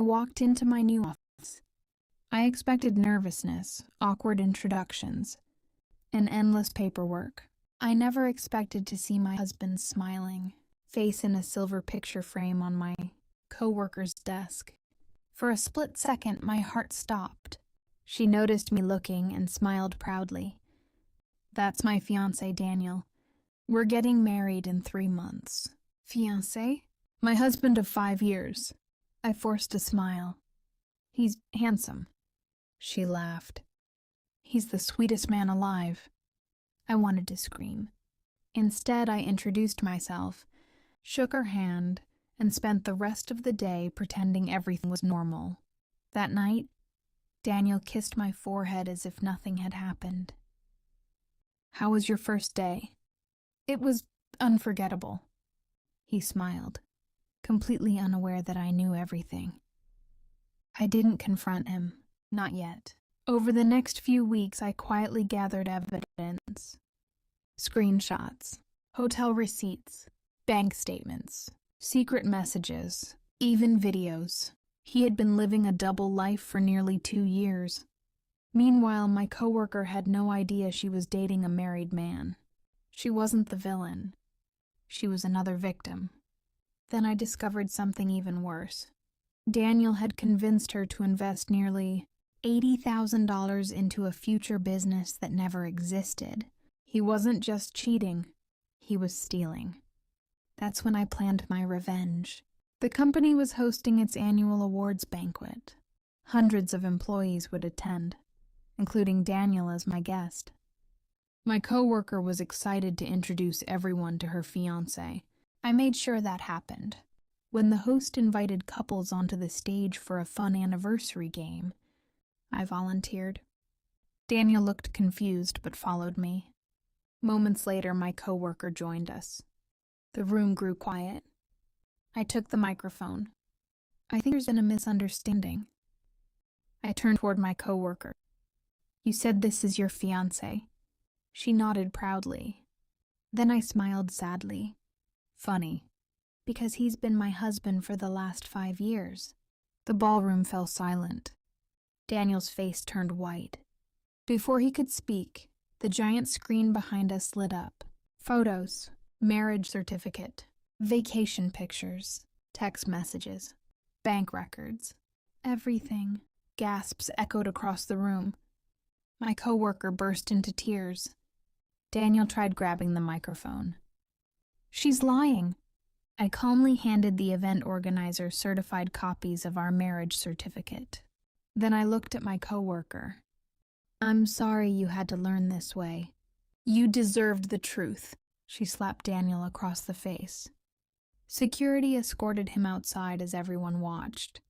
walked into my new office. I expected nervousness, awkward introductions, and endless paperwork. I never expected to see my husband's smiling face in a silver picture frame on my coworker's desk. For a split second, my heart stopped. She noticed me looking and smiled proudly. "That's my fiancé, Daniel. We're getting married in 3 months." "Fiancé?" "My husband of 5 years." I forced a smile. "He's handsome." She laughed. "He's the sweetest man alive." I wanted to scream. Instead, I introduced myself, shook her hand, and spent the rest of the day pretending everything was normal. That night, Daniel kissed my forehead as if nothing had happened. "How was your first day?" "It was unforgettable." He smiled, completely unaware that I knew everything. I didn't confront him, not yet. Over the next few weeks, I quietly gathered evidence. Screenshots, hotel receipts, bank statements, secret messages, even videos. He had been living a double life for nearly 2 years. Meanwhile, my coworker had no idea she was dating a married man. She wasn't the villain. She was another victim. Then I discovered something even worse. Daniel had convinced her to invest nearly $80,000 into a future business that never existed. He wasn't just cheating, he was stealing. That's when I planned my revenge. The company was hosting its annual awards banquet. Hundreds of employees would attend, including Daniel as my guest. My coworker was excited to introduce everyone to her fiancé. I made sure that happened. When the host invited couples onto the stage for a fun anniversary game, I volunteered. Daniel looked confused but followed me. Moments later, my coworker joined us. The room grew quiet. I took the microphone. "I think there's been a misunderstanding." I turned toward my coworker. "You said this is your fiancé." She nodded proudly. Then I smiled sadly. "Funny, because he's been my husband for the last 5 years." The ballroom fell silent. Daniel's face turned white. Before he could speak, the giant screen behind us lit up. Photos, marriage certificate, vacation pictures, text messages, bank records. Everything. Gasps echoed across the room. My coworker burst into tears. Daniel tried grabbing the microphone. "She's lying." I calmly handed the event organizer certified copies of our marriage certificate. Then I looked at my coworker. "I'm sorry you had to learn this way. You deserved the truth." She slapped Daniel across the face. Security escorted him outside as everyone watched.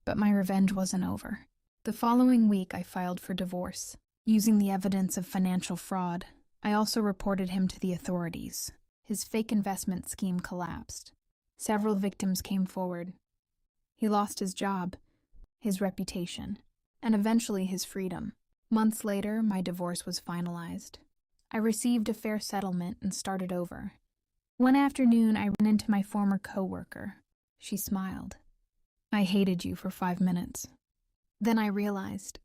But my revenge wasn't over. The following week, I filed for divorce. Using the evidence of financial fraud, I also reported him to the authorities. His fake investment scheme collapsed. Several victims came forward. He lost his job, his reputation, and eventually his freedom. Months later, my divorce was finalized. I received a fair settlement and started over. One afternoon, I ran into my former coworker. She smiled. "I hated you for 5 minutes. Then I realized,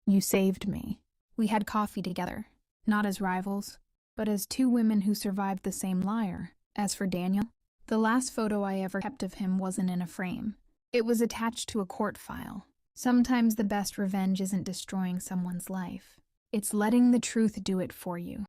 you saved me." We had coffee together, not as rivals, but as 2 women who survived the same liar. As for Daniel, the last photo I ever kept of him wasn't in a frame. It was attached to a court file. Sometimes the best revenge isn't destroying someone's life. It's letting the truth do it for you.